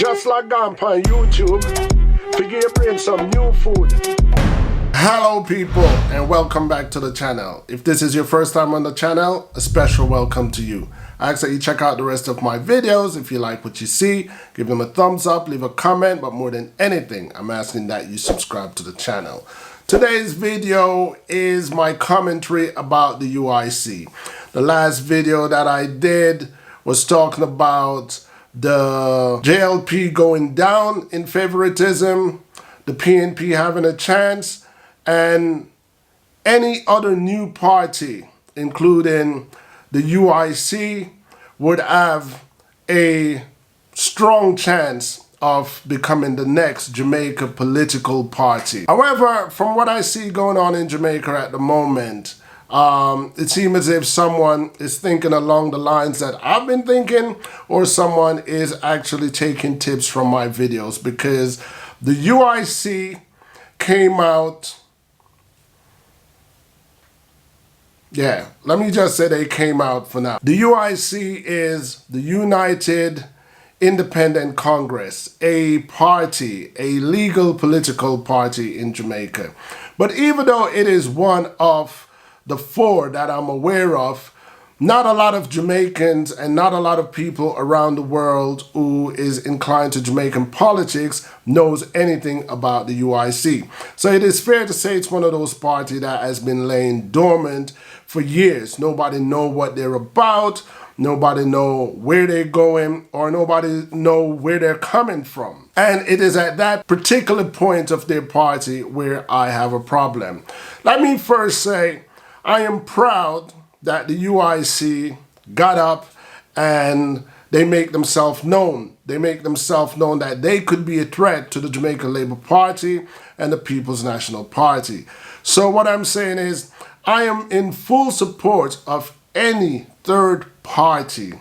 Just like on YouTube, figure your brain some new food. Hello people, and welcome back to the channel. If this is your first time on the channel, a special welcome to you. I ask that you check out the rest of my videos. If you like what you see, give them a thumbs up, leave a comment, but more than anything, I'm asking that you subscribe to the channel. Today's video is my commentary about the UIC. The last video that I did was talking about the JLP going down in favoritism, the PNP having a chance, and any other new party, including the UIC, would have a strong chance of becoming the next Jamaica political party. However, from what I see going on in Jamaica at the moment, it seems as if someone is thinking along the lines that I've been thinking, or someone is actually taking tips from my videos, because the UIC came out. Yeah, let me just say they came out for now. The UIC is the United Independent Congress, a party, a legal political party in Jamaica. But even though it is one of the four that I'm aware of, not a lot of Jamaicans and not a lot of people around the world who is inclined to Jamaican politics knows anything about the UIC. So it is fair to say it's one of those parties that has been laying dormant for years. Nobody know what they're about, nobody know where they're going, or nobody know where they're coming from. And it is at that particular point of their party where I have a problem. Let me first say, I am proud that the UIC got up and they make themselves known. They make themselves known that they could be a threat to the Jamaican Labour Party and the People's National Party. So what I'm saying is, I am in full support of any third party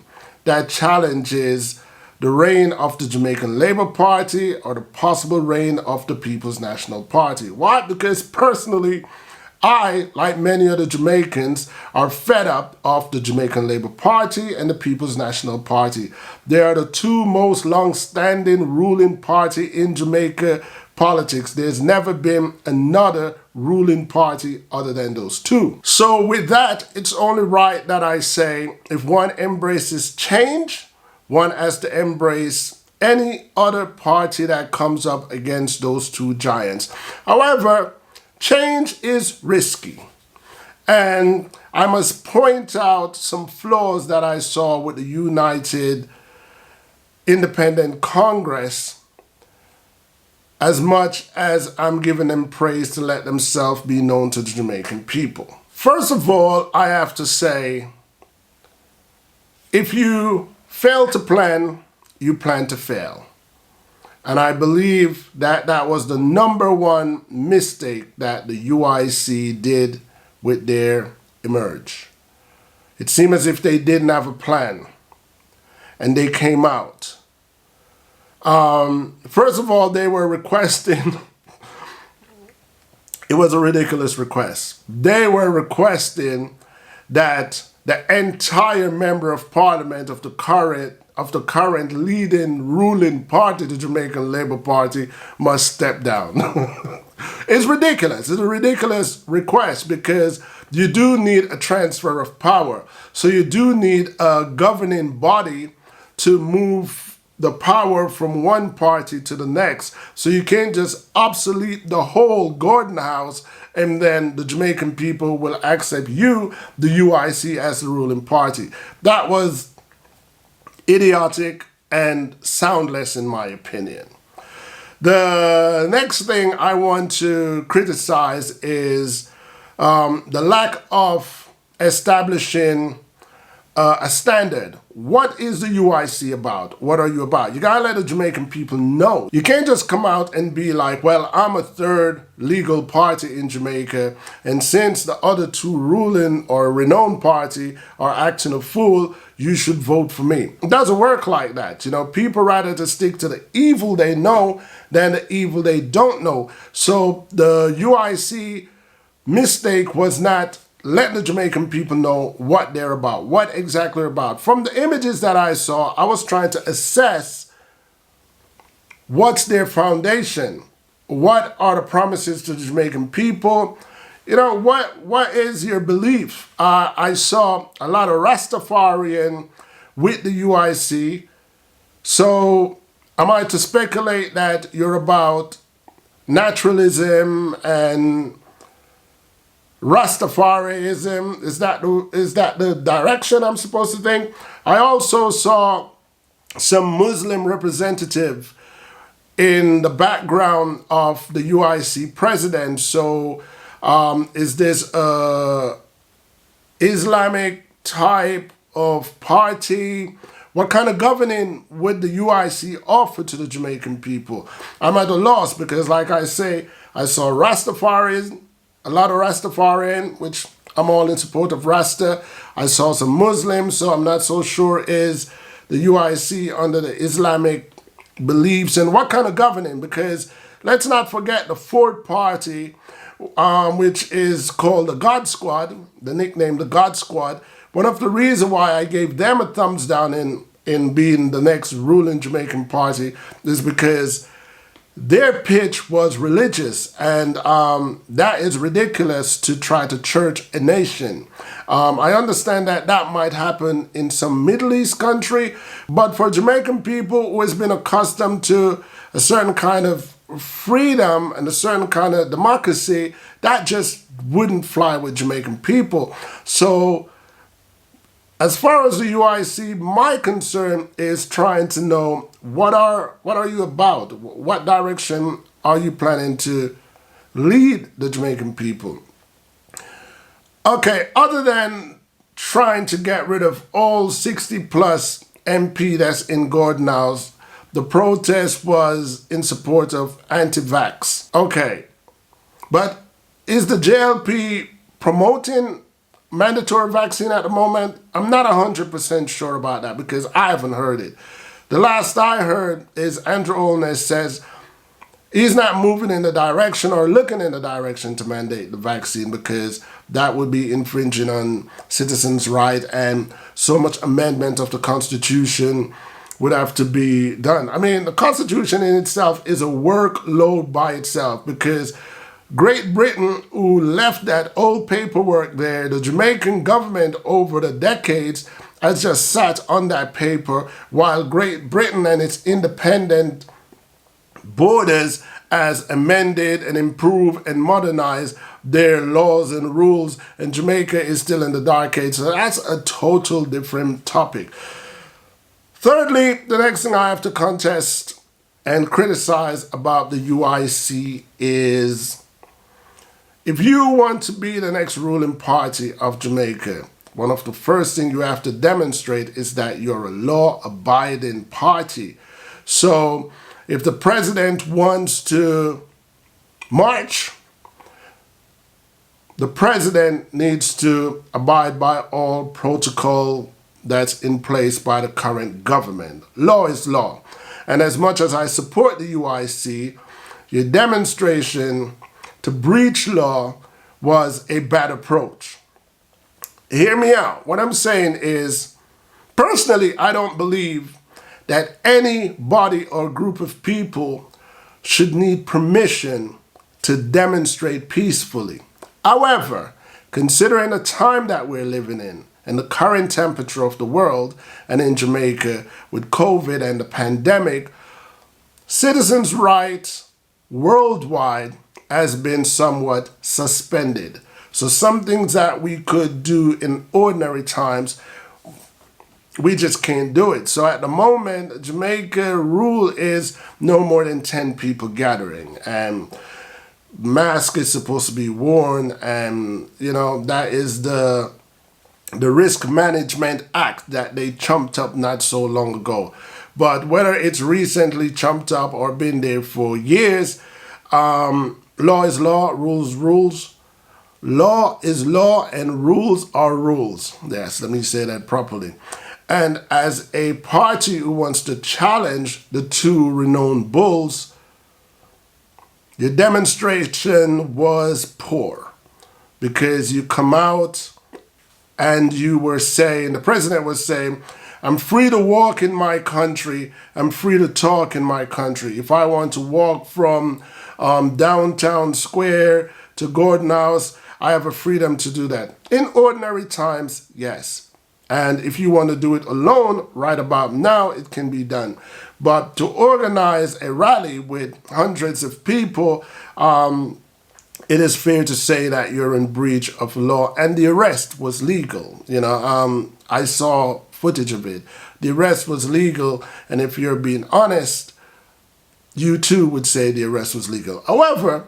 that challenges the reign of the Jamaican Labour Party or the possible reign of the People's National Party. Why? Because personally, I, like many other Jamaicans, are fed up of the Jamaican Labour Party and the People's National Party. They are the two most long-standing ruling party in Jamaica politics. There's never been another ruling party other than those two. So with that, it's only right that I say, if one embraces change, one has to embrace any other party that comes up against those two giants. However, change is risky, and I must point out some flaws that I saw with the United Independent Congress, as much as I'm giving them praise to let themselves be known to the Jamaican people. First of all, I have to say, if you fail to plan, you plan to fail. And I believe that that was the #1 mistake that the UIC did with their emerge. It seemed as if they didn't have a plan, and they came out. First of all, they were requesting, it was a ridiculous request. They were requesting that the entire member of parliament of the current leading ruling party, the Jamaican Labour Party, must step down. It's ridiculous. It's a ridiculous request, because you do need a transfer of power. So you do need a governing body to move the power from one party to the next. So you can't just obsolete the whole Gordon House and then the Jamaican people will accept you, the UIC, as the ruling party. That was idiotic and soundless in my opinion. The next thing I want to criticize is the lack of establishing a standard. What is the UIC about? What are you about? You gotta let the Jamaican people know. You can't just come out and be like, well, I'm a third legal party in Jamaica, and since the other two ruling or renowned party are acting a fool, you should vote for me. It doesn't work like that. You know, people rather to stick to the evil they know than the evil they don't know. So the UIC mistake was not let the Jamaican people know what they're about, what exactly they're about. From the images that I saw, I was trying to assess What's their foundation? What are the promises to the Jamaican people? You know, what is your belief? I saw a lot of Rastafarian with the UIC. So am I to speculate that you're about naturalism and Rastafarianism? Is that the direction I'm supposed to think? I also saw some Muslim representative in the background of the UIC president. So is this a Islamic type of party? What kind of governing would the UIC offer to the Jamaican people? I'm at a loss because, like I say, I saw Rastafarians, a lot of Rastafarian, which I'm all in support of Rasta. I saw some Muslims, so I'm not so sure is the UIC under the Islamic beliefs and what kind of governing, because let's not forget the fourth party, which is called the God Squad, the nickname the God Squad. One of the reasons why I gave them a thumbs down in being the next ruling Jamaican party is because their pitch was religious, and that is ridiculous to try to church a nation. I understand that that might happen in some Middle East country, but for Jamaican people who has been accustomed to a certain kind of freedom and a certain kind of democracy, that just wouldn't fly with Jamaican people. So as far as the UIC, my concern is trying to know what are you about? What direction are you planning to lead the Jamaican people? Okay, other than trying to get rid of all 60 plus MP that's in Gordon House, the protest was in support of anti-vax. Okay, but is the JLP promoting mandatory vaccine at the moment? I'm not 100% sure about that because I haven't heard it. The last I heard is Andrew Holness says he's not moving in the direction or looking in the direction to mandate the vaccine because that would be infringing on citizens' rights, and so much amendment of the Constitution would have to be done. I mean, the Constitution in itself is a workload by itself because Great Britain, who left that old paperwork there, the Jamaican government over the decades has just sat on that paper while Great Britain and its independent borders has amended and improved and modernized their laws and rules, and Jamaica is still in the dark age. So that's a total different topic. Thirdly, the next thing I have to contest and criticize about the UIC is, if you want to be the next ruling party of Jamaica, one of the first things you have to demonstrate is that you're a law-abiding party. So if the president wants to march, the president needs to abide by all protocol that's in place by the current government. Law is law. And as much as I support the UIC, your demonstration to breach law was a bad approach. Hear me out. What I'm saying is, personally, I don't believe that any body or group of people should need permission to demonstrate peacefully. However, considering the time that we're living in and the current temperature of the world and in Jamaica with COVID and the pandemic, citizens' rights worldwide has been somewhat suspended. So some things that we could do in ordinary times, we just can't do it. So at the moment, Jamaica rule is no more than 10 people gathering, and mask is supposed to be worn, and you know that is the Risk Management Act that they chumped up not so long ago. But whether it's recently chumped up or been there for years, law is law, rules rules. Law is law and rules are rules. Yes, let me say that properly. And as a party who wants to challenge the two renowned bulls, your demonstration was poor because you come out and you were saying, the president was saying, I'm free to walk in my country. I'm free to talk in my country. If I want to walk from downtown square to Gordon House, I have a freedom to do that. In ordinary times, yes. And if you want to do it alone, right about now, it can be done. But to organize a rally with hundreds of people, it is fair to say that you're in breach of law. And the arrest was legal. I saw footage of it. The arrest was legal. And if you're being honest, you too would say the arrest was legal. However,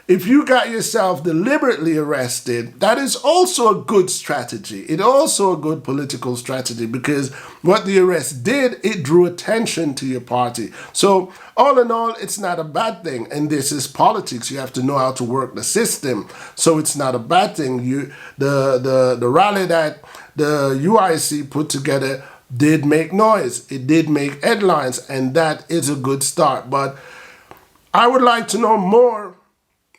if you got yourself deliberately arrested, that is also a good strategy. It's also a good political strategy, because what the arrest did, it drew attention to your party. So all in all, it's not a bad thing. And this is politics. You have to know how to work the system. So it's not a bad thing. The rally that the UIC put together did make noise. It did make headlines, and that is a good start. But I would like to know more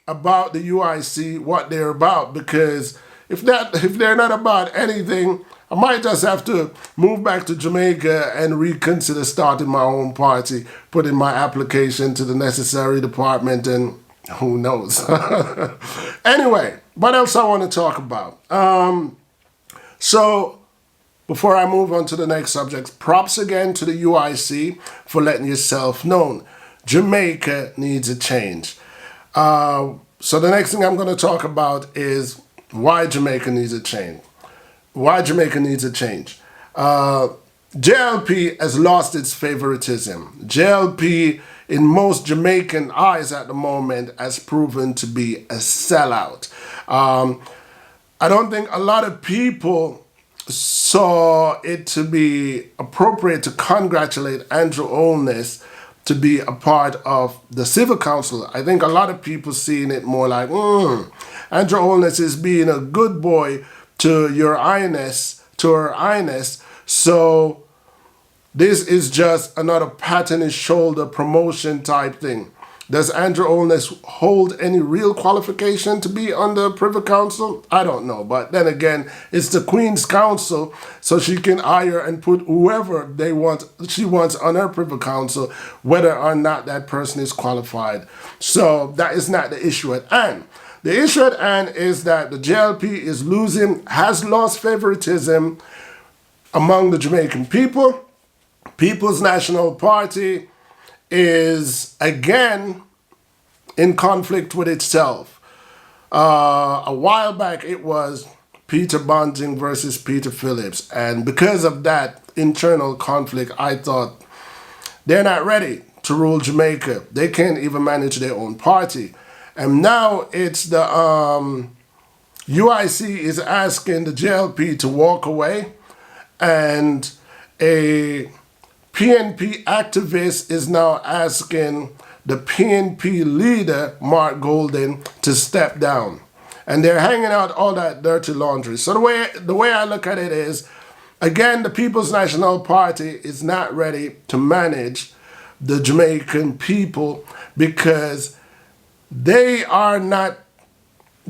about the UIC, what they're about, because if they're not about anything, I might just have to move back to Jamaica and reconsider starting my own party, put in my application to the necessary department, and who knows. Anyway, what else I want to talk about? So before I move on to the next subject, props again to the UIC for letting yourself known. Jamaica needs a change. So the next thing I'm going to talk about is why Jamaica needs a change. Why Jamaica needs a change. JLP has lost its favoritism. JLP, in most Jamaican eyes at the moment, has proven to be a sellout. I don't think a lot of people saw it to be appropriate to congratulate Andrew Holness to be a part of the Civil Council. I think a lot of people seeing it more like, Andrew Holness is being a good boy to your highness, to her highness. So this is just another pat on his shoulder promotion type thing. Does Andrew Holness hold any real qualification to be on the Privy Council? I don't know. But then again, it's the Queen's Council, so she can hire and put whoever she wants on her Privy Council, whether or not that person is qualified. So that is not the issue at hand. The issue at hand is that the JLP has lost favoritism among the Jamaican people. People's National Party is again in conflict with itself. A while back it was Peter Bunting versus Peter Phillips, and because of that internal conflict, I thought they're not ready to rule Jamaica. They can't even manage their own party. And now it's the UIC is asking the JLP to walk away, and a PNP activist is now asking the PNP leader, Mark Golden, to step down. And they're hanging out all that dirty laundry. So the way I look at it is, again, the People's National Party is not ready to manage the Jamaican people, because they are not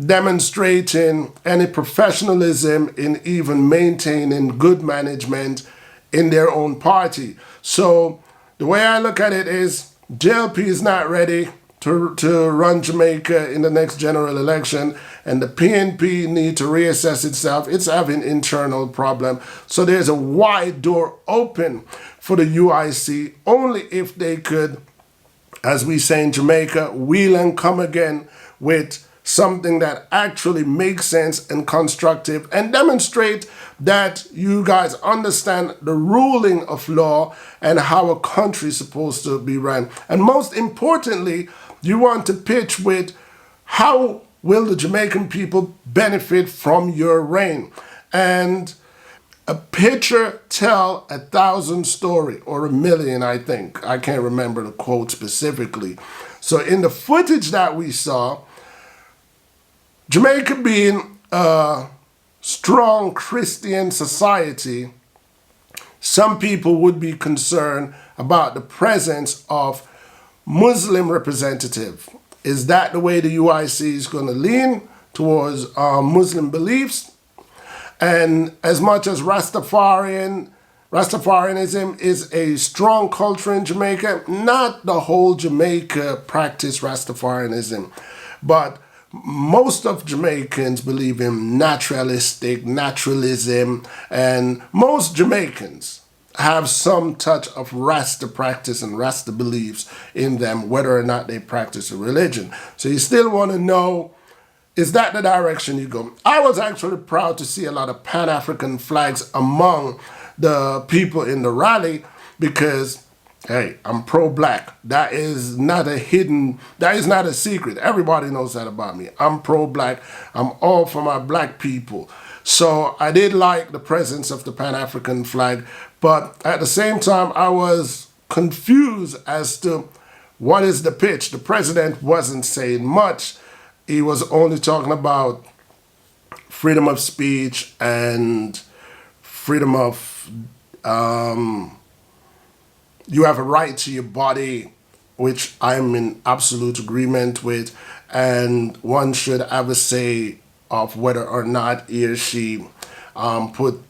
demonstrating any professionalism in even maintaining good management in their own party. So the way I look at it is, JLP is not ready to run Jamaica in the next general election, and the PNP need to reassess itself. It's having internal problem. So there's a wide door open for the UIC, only if they could, as we say in Jamaica, wheel and come again with something that actually makes sense and constructive, and demonstrate that you guys understand the ruling of law and how a country is supposed to be run. And most importantly, you want to pitch with how will the Jamaican people benefit from your reign. And a picture tell 1,000 story, or 1,000,000, I think. I can't remember the quote specifically. So in the footage that we saw, Jamaica being a strong Christian society, some people would be concerned about the presence of Muslim representative. Is that the way the UIC is going to lean towards Muslim beliefs? And as much as Rastafarian Rastafarianism is a strong culture in Jamaica. Not the whole Jamaica practice Rastafarianism, but most of Jamaicans believe in naturalism, and most Jamaicans have some touch of Rasta practice and Rasta beliefs in them, whether or not they practice a religion. So you still want to know, is that the direction you go? I was actually proud to see a lot of Pan-African flags among the people in the rally because, hey, I'm pro-black. That is not a secret. Everybody knows that about me. I'm pro-black. I'm all for my black people. So I did like the presence of the Pan-African flag, but at the same time, I was confused as to what is the pitch. The president wasn't saying much. He was only talking about freedom of speech and freedom of, you have a right to your body, which I'm in absolute agreement with, and one should have a say of whether or not he or she put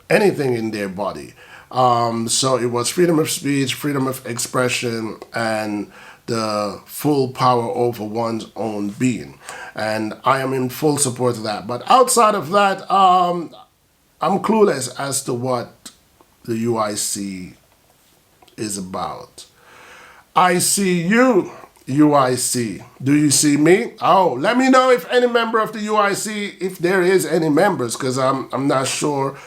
anything in their body. So it was freedom of speech, freedom of expression, and the full power over one's own being. And I am in full support of that. But outside of that, I'm clueless as to what the UIC is about. I see you, UIC. Do you see me? Oh, let me know if any member of the UIC, if there is any members, because I'm not sure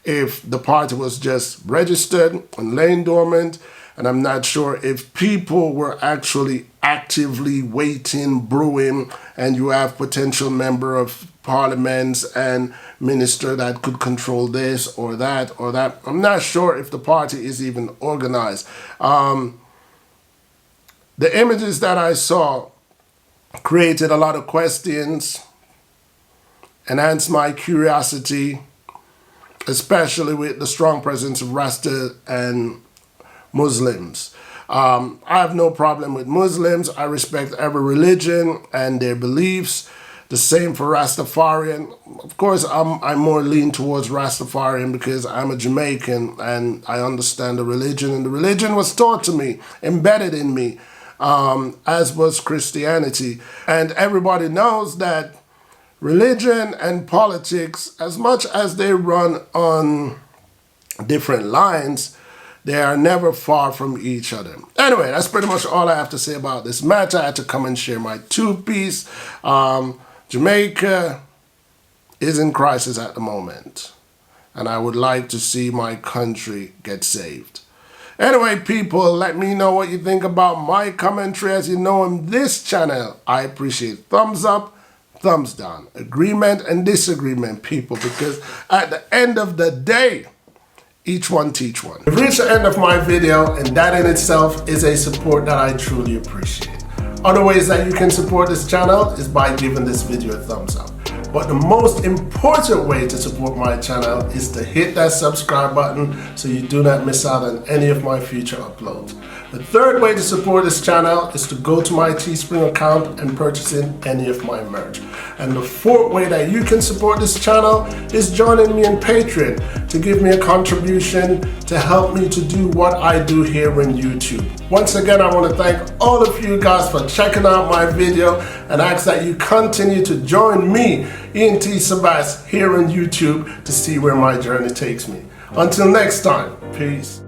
if the party was just registered and laying dormant, and I'm not sure if people were actually actively waiting, brewing, and you have potential member of parliaments and minister that could control this or that or that. I'm not sure if the party is even organized. The images that I saw created a lot of questions, enhanced my curiosity, especially with the strong presence of Rasta and Muslims. I have no problem with Muslims. I respect every religion and their beliefs. The same for Rastafarian. Of course, I'm more lean towards Rastafarian because I'm a Jamaican and I understand the religion, and the religion was taught to me, embedded in me, as was Christianity. And everybody knows that religion and politics, as much as they run on different lines, they are never far from each other. Anyway, that's pretty much all I have to say about this matter. I had to come and share my two-piece. Jamaica is in crisis at the moment, and I would like to see my country get saved. Anyway, people, let me know what you think about my commentary. As you know, on this channel, I appreciate thumbs up, thumbs down, agreement and disagreement, people, because at the end of the day, each one teach one. We've reached the end of my video, and that in itself is a support that I truly appreciate. Other ways that you can support this channel is by giving this video a thumbs up. But the most important way to support my channel is to hit that subscribe button so you do not miss out on any of my future uploads. The third way to support this channel is to go to my Teespring account and purchase in any of my merch. And the fourth way that you can support this channel is joining me on Patreon to give me a contribution to help me to do what I do here on YouTube. Once again, I want to thank all of you guys for checking out my video and ask that you continue to join me, ENT Sabas, here on YouTube to see where my journey takes me. Until next time, peace.